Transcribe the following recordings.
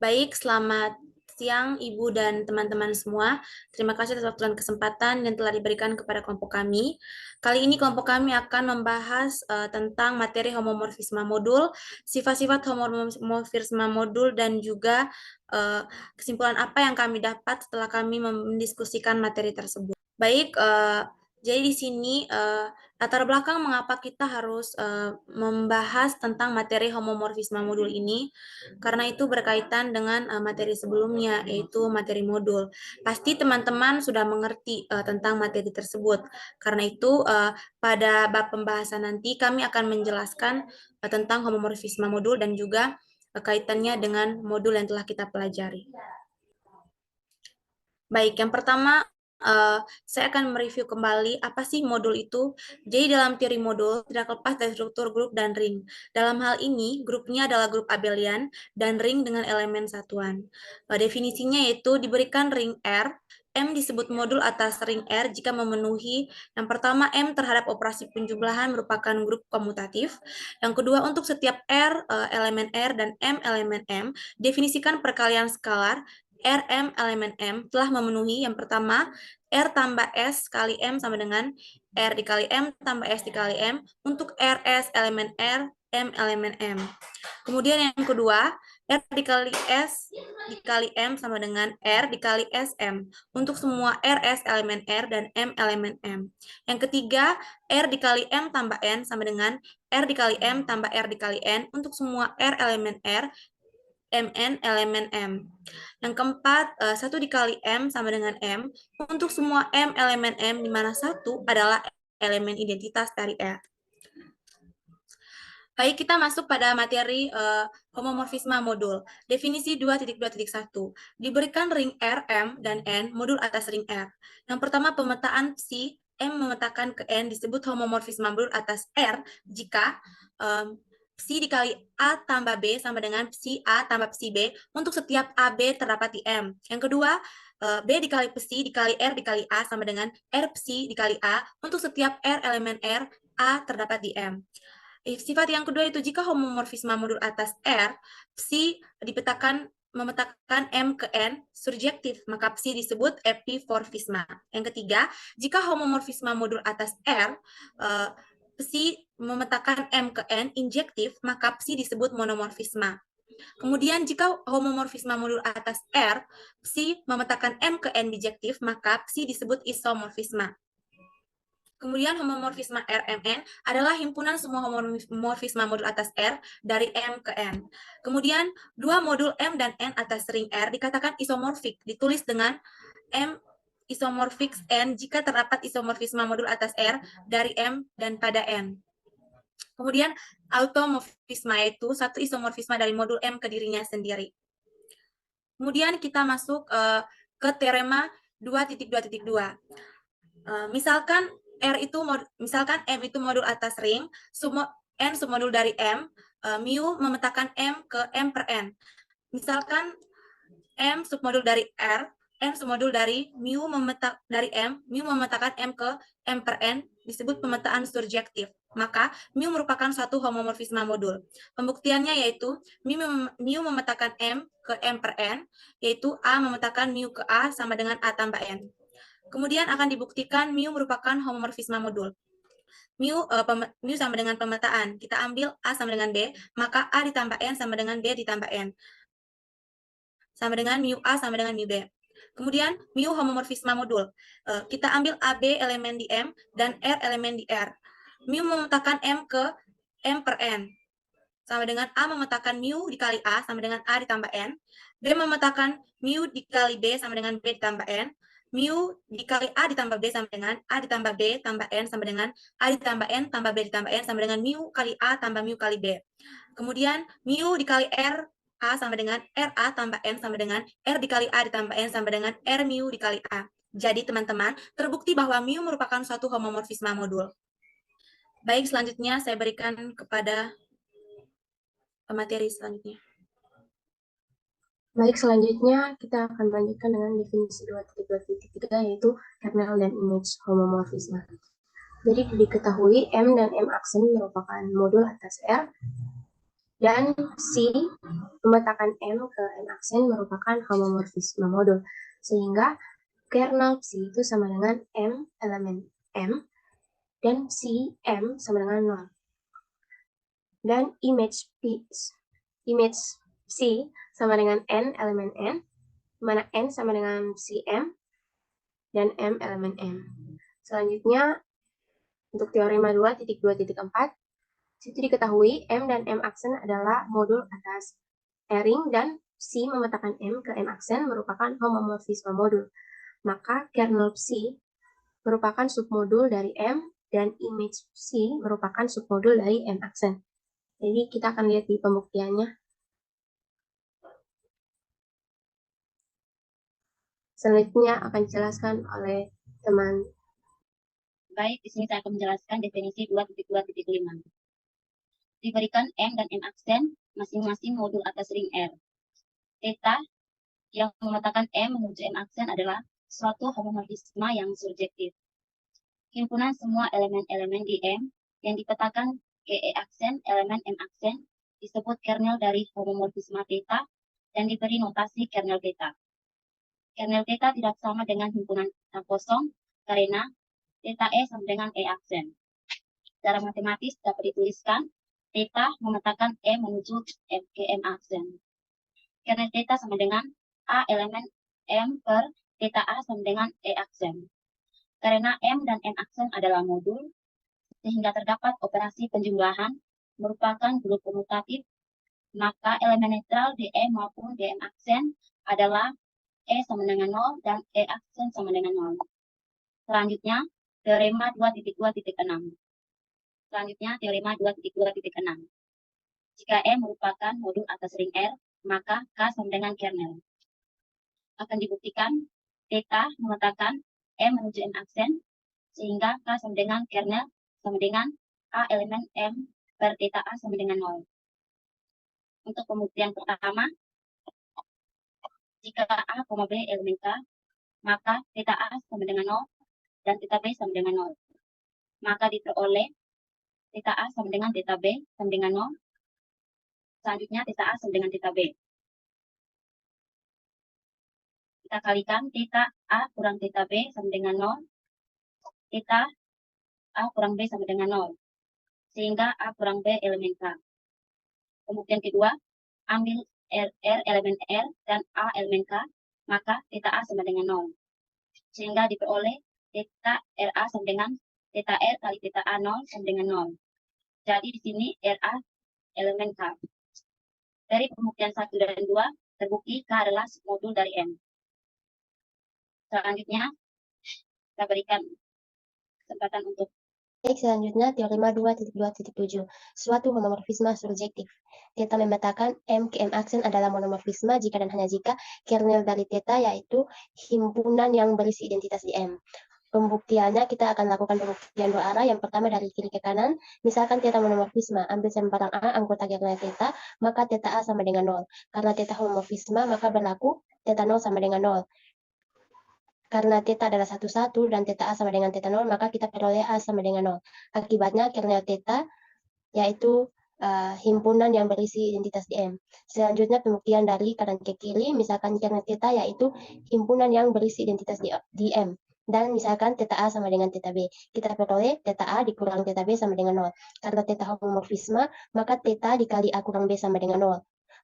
Baik, selamat siang Ibu dan teman-teman semua. Terima kasih atas waktu dan kesempatan yang telah diberikan kepada kelompok kami. Kali ini kelompok kami akan membahas tentang materi homomorfisme modul, sifat-sifat homomorfisme modul, dan juga kesimpulan apa yang kami dapat setelah kami mendiskusikan materi tersebut. Baik, jadi di sini latar belakang mengapa kita harus membahas tentang materi homomorfisme modul ini, karena itu berkaitan dengan materi sebelumnya, yaitu materi modul. Pasti teman-teman sudah mengerti tentang materi tersebut. Karena itu pada bab pembahasan nanti kami akan menjelaskan tentang homomorfisme modul dan juga kaitannya dengan modul yang telah kita pelajari. Baik, yang pertama saya akan mereview kembali apa sih modul itu. Jadi dalam teori modul tidak lepas dari struktur grup dan ring. Dalam hal ini, grupnya adalah grup abelian dan ring dengan elemen satuan. Definisinya yaitu diberikan ring R, M disebut modul atas ring R jika memenuhi yang pertama M terhadap operasi penjumlahan merupakan grup komutatif. Yang kedua untuk setiap R elemen R dan M elemen M, definisikan perkalian skalar Rm elemen M telah memenuhi yang pertama R tambah S kali M sama dengan R dikali M tambah S dikali M untuk Rs elemen R, M elemen M. Kemudian yang kedua, R dikali S dikali M sama dengan R dikali SM untuk semua Rs elemen R dan M elemen M. Yang ketiga, R dikali M tambah N sama dengan R dikali M tambah R dikali N untuk semua R elemen R, Mn elemen M. Yang keempat, 1 dikali M sama dengan M untuk semua M elemen M, di mana 1 adalah elemen identitas dari R. Baik, kita masuk pada materi homomorfisme modul. Definisi 2.2.1. Diberikan ring R, M, dan N modul atas ring R. Yang pertama, pemetaan psi M memetakan ke N disebut homomorfisme modul atas R jika psi dikali A tambah B sama dengan psi A tambah psi B untuk setiap AB terdapat di M. Yang kedua, B dikali psi dikali R dikali A sama dengan R psi dikali A untuk setiap R elemen R, A terdapat di M. Sifat yang kedua itu jika homomorfisme modul atas R, psi memetakan M ke N surjektif, maka psi disebut epimorfisme. Yang ketiga, jika homomorfisme modul atas R, psi memetakan M ke N injektif, maka psi disebut monomorfisme. Kemudian jika homomorfisme modul atas R, psi memetakan M ke N bijektif, maka psi disebut isomorfisme. Kemudian homomorfisme RMN adalah himpunan semua homomorfisme modul atas R dari M ke N. Kemudian dua modul M dan N atas ring R dikatakan isomorfik, ditulis dengan M isomorfik N jika terdapat isomorfisme modul atas R dari M dan pada N. Kemudian automorfisme yaitu satu isomorfisme dari modul M ke dirinya sendiri. Kemudian kita masuk ke teorema 2.2.2. Misalkan misalkan M itu modul atas ring, N submodul dari M, mu memetakan M ke M per N. Misalkan M submodul dari R, N submodul dari mu memetakan M ke M per N disebut pemetaan surjektif. Maka mu merupakan suatu homomorfisme modul. Pembuktiannya yaitu mu memetakan M ke M per N, yaitu A memetakan mu ke A sama dengan A tambah N. Kemudian akan dibuktikan mu merupakan homomorfisme modul. Mu sama dengan pemetaan. Kita ambil A sama dengan B, maka A ditambah N sama dengan B ditambah N. Sama dengan mu A sama dengan mu B. Kemudian mu homomorfisme modul. Kita ambil AB elemen di M dan R elemen di R. Mu memetakan M ke M per N. Sama dengan A memetakan mu dikali A sama dengan A ditambah N. B memetakan mu dikali B sama dengan B ditambah N. Mu dikali A ditambah B sama dengan A ditambah B tambah N sama dengan A ditambah N tambah B ditambah N sama dengan mu kali A tambah mu kali B. Kemudian mu dikali R A sama dengan RA tambah N sama dengan R dikali A ditambah N sama dengan R mu dikali A. Jadi teman-teman, terbukti bahwa mu merupakan suatu homomorfisme modul. Baik, selanjutnya saya berikan kepada materi selanjutnya. Baik, selanjutnya kita akan melanjutkan dengan definisi 2.2.3 yaitu kernel dan image homomorfisme. Jadi diketahui M dan M aksen merupakan modul atas R Dan C, memetakan M ke M aksen merupakan homomorfisme modul. Sehingga kernel C itu sama dengan M elemen M, dan C M sama dengan 0. Dan image C sama dengan N elemen N, mana N sama dengan CM, dan M elemen M. Selanjutnya, untuk teorema 2.2.4, situ diketahui M dan M aksen adalah modul atas E-ring dan C memetakan M ke M aksen merupakan homomorfisme modul. Maka kernel C merupakan submodul dari M dan image C merupakan submodul dari M aksen. Jadi kita akan lihat di pembuktiannya. Selanjutnya akan dijelaskan oleh teman. Baik, di sini saya akan menjelaskan definisi 2.2.5. Diberikan M dan M aksen masing-masing modul atas ring R. Theta yang memetakan M menuju M aksen adalah suatu homomorfisme yang surjektif. Himpunan semua elemen-elemen di M yang dipetakan ke E aksen elemen M aksen disebut kernel dari homomorfisme theta dan diberi notasi kernel theta. Kernel theta tidak sama dengan himpunan kosong karena theta E sama dengan E aksen. Secara matematis dapat dituliskan theta memetakan E menuju ke M aksen. Kernel theta sama dengan A elemen M per theta A sama dengan E aksen. Karena M dan M aksen adalah modul, sehingga terdapat operasi penjumlahan merupakan grup komutatif, maka elemen netral di E maupun di M aksen adalah E sama dengan 0 dan E aksen sama dengan 0. Selanjutnya, teorema 2.2.6. Selanjutnya, teorema 2.2.6. Jika E merupakan modul atas ring R, maka K sama dengan kernel. Akan dibuktikan, theta memetakan M menuju M aksen, sehingga K sama dengan kernel sama dengan A elemen M per theta A sama dengan 0. Untuk pembuktian pertama, jika A, B elemen K, maka theta A sama dengan 0 dan theta B sama dengan 0. Maka diperoleh theta A sama dengan theta B sama dengan 0. Selanjutnya theta A sama dengan theta B. Kita kalikan theta A kurang theta B sama dengan 0. Theta A kurang B sama dengan 0. Sehingga A kurang B elemen K. Pembuktian kedua, ambil R elemen R dan A elemen K, maka theta A sama dengan 0. Sehingga diperoleh theta RA sama dengan theta R kali theta A 0 sama dengan 0. Jadi di sini RA elemen K. Dari pembuktian 1 dan 2, terbukti K adalah submodul dari M. Selanjutnya, kita berikan kesempatan untuk. Baik, selanjutnya teorema 2.2.7. Suatu homomorfisme surjektif. Theta memetakan M ke M aksen adalah monomorfisme jika dan hanya jika kernel dari theta yaitu himpunan yang berisi identitas di M. Pembuktiannya kita akan lakukan pembuktian dua arah. Yang pertama dari kiri ke kanan. Misalkan theta monomorfisme, ambil sampel A anggota kernel theta, maka theta A sama dengan 0. Karena theta homomorfisme, maka berlaku theta 0 sama dengan 0. Karena theta adalah 1, dan theta A sama dengan theta 0, maka kita peroleh A sama dengan 0. Akibatnya kernel theta yaitu himpunan yang berisi identitas di M. Selanjutnya pembuktian dari kanan ke kiri, misalkan kernel theta yaitu himpunan yang berisi identitas di M. Dan misalkan theta A sama dengan theta B. Kita peroleh theta A dikurang theta B sama dengan 0. Karena theta homomorfisme, maka theta dikali A kurang B sama dengan 0.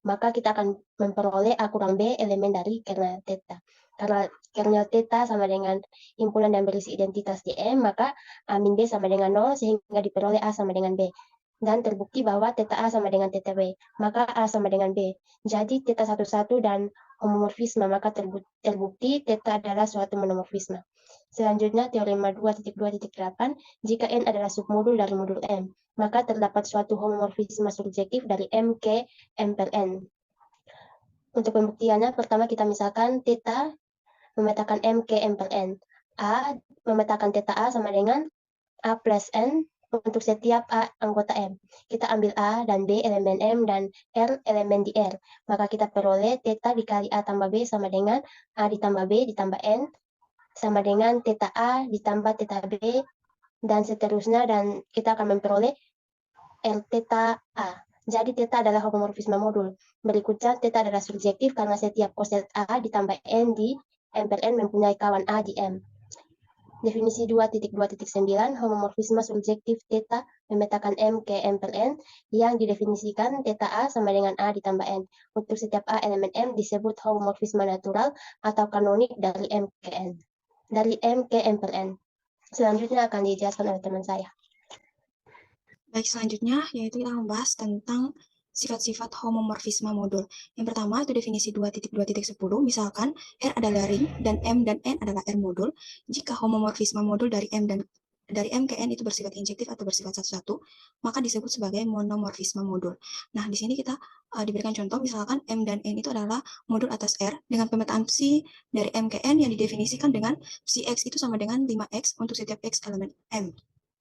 Maka kita akan memperoleh A kurang B elemen dari kernel theta. Karena kernel theta sama dengan himpunan yang berisi identitas di M, maka A min B sama dengan 0, sehingga diperoleh A sama dengan B. Dan terbukti bahwa theta A sama dengan theta B, maka A sama dengan B. Jadi theta 1, dan homomorfisme, maka terbukti theta adalah suatu monomorfisme. Selanjutnya, teorema 2.2.8, jika N adalah submodul dari modul M, maka terdapat suatu homomorfisme surjektif dari M ke M per N. Untuk pembuktiannya, pertama kita misalkan theta memetakan M ke M per N. A memetakan theta A sama dengan A plus N untuk setiap A anggota M. Kita ambil A dan B elemen M dan R elemen di R. Maka kita peroleh theta dikali A tambah B sama dengan A ditambah B ditambah N sama dengan theta A ditambah theta B dan seterusnya, dan kita akan memperoleh L theta A. Jadi theta adalah homomorfisme modul. Berikutnya, theta adalah surjektif karena setiap koset A ditambah N di M per N mempunyai kawan A di M. Definisi 2.2.9, homomorfisme surjektif theta memetakan M ke M per N yang didefinisikan theta A sama dengan A ditambah N. Untuk setiap A elemen M disebut homomorfisme natural atau kanonik dari M ke N. Dari M ke M per N. Selanjutnya akan dijelaskan oleh teman saya. Baik, selanjutnya yaitu kita membahas tentang sifat-sifat homomorfisme modul. Yang pertama itu definisi 2.2.10, misalkan R adalah ring dan M dan N adalah R modul. Jika homomorfisme modul dari M ke N itu bersifat injektif atau bersifat satu-satu, maka disebut sebagai monomorfisme modul. Nah, di sini kita diberikan contoh, misalkan M dan N itu adalah modul atas R dengan pemetaan psi dari M ke N yang didefinisikan dengan psi X itu sama dengan 5X untuk setiap X elemen M.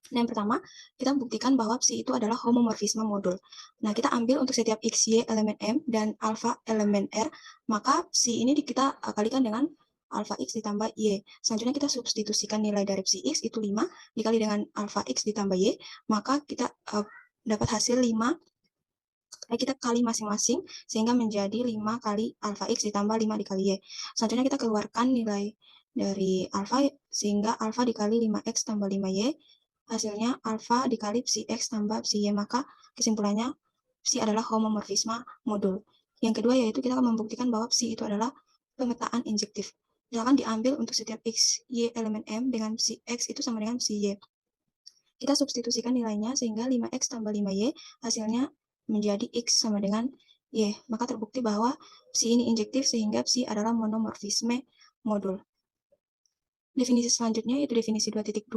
Nah, yang pertama, kita buktikan bahwa psi itu adalah homomorfisme modul. Nah, kita ambil untuk setiap XY elemen M dan alpha elemen R, maka psi ini kita kalikan dengan alpha X ditambah Y. Selanjutnya kita substitusikan nilai dari psi X itu 5 dikali dengan alpha X ditambah Y, maka kita dapat hasil 5, kita kali masing-masing, sehingga menjadi 5 kali alpha X ditambah 5 dikali Y. Selanjutnya kita keluarkan nilai dari alpha, sehingga alpha dikali 5X tambah 5Y, hasilnya alpha dikali psi X tambah psi Y, maka kesimpulannya psi adalah homomorfisme modul. Yang kedua yaitu kita akan membuktikan bahwa psi itu adalah pemetaan injektif. Misalkan diambil untuk setiap X, Y elemen M dengan psi X itu sama dengan psi Y. Kita substitusikan nilainya sehingga 5X tambah 5Y hasilnya menjadi X sama dengan Y. Maka terbukti bahwa psi ini injektif sehingga psi adalah monomorfisme modul. Definisi selanjutnya yaitu definisi 2.2.11.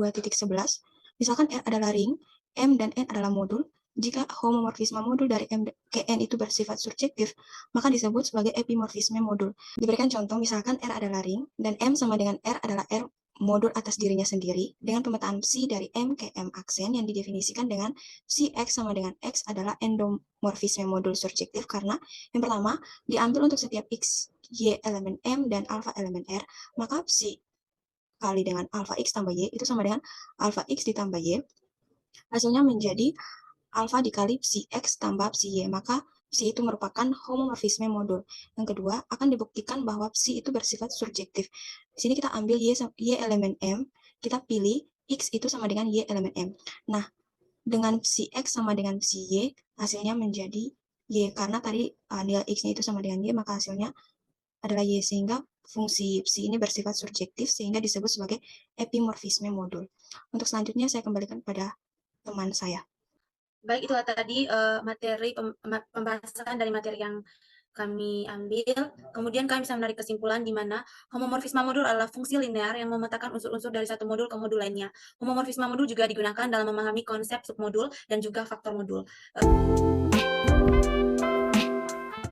Misalkan R adalah ring, M dan N adalah modul. Jika homomorfisme modul dari M ke N itu bersifat surjektif, maka disebut sebagai epimorfisme modul. Diberikan contoh, misalkan R adalah ring, dan M sama dengan R adalah R modul atas dirinya sendiri, dengan pemetaan psi dari M ke M aksen yang didefinisikan dengan psi X sama dengan X adalah endomorfisme modul surjektif, karena yang pertama, diambil untuk setiap X, Y elemen M dan alpha elemen R, maka psi kali dengan alpha X tambah Y itu sama dengan alpha X ditambah Y, hasilnya menjadi alpha dikali psi X tambah psi Y, maka psi itu merupakan homomorfisme modul. Yang kedua, akan dibuktikan bahwa psi itu bersifat surjektif. Di sini kita ambil Y elemen M, kita pilih X itu sama dengan Y elemen M. Nah, dengan psi X sama dengan psi Y, hasilnya menjadi Y, karena tadi nilai X-nya itu sama dengan Y, maka hasilnya adalah Y, sehingga fungsi psi ini bersifat surjektif sehingga disebut sebagai epimorfisme modul. Untuk selanjutnya saya kembalikan pada teman saya. Baik, itulah tadi materi pembahasan dari materi yang kami ambil. Kemudian kami bisa menarik kesimpulan di mana homomorfisme modul adalah fungsi linear yang memetakan unsur-unsur dari satu modul ke modul lainnya. Homomorfisme modul juga digunakan dalam memahami konsep submodul dan juga faktor modul.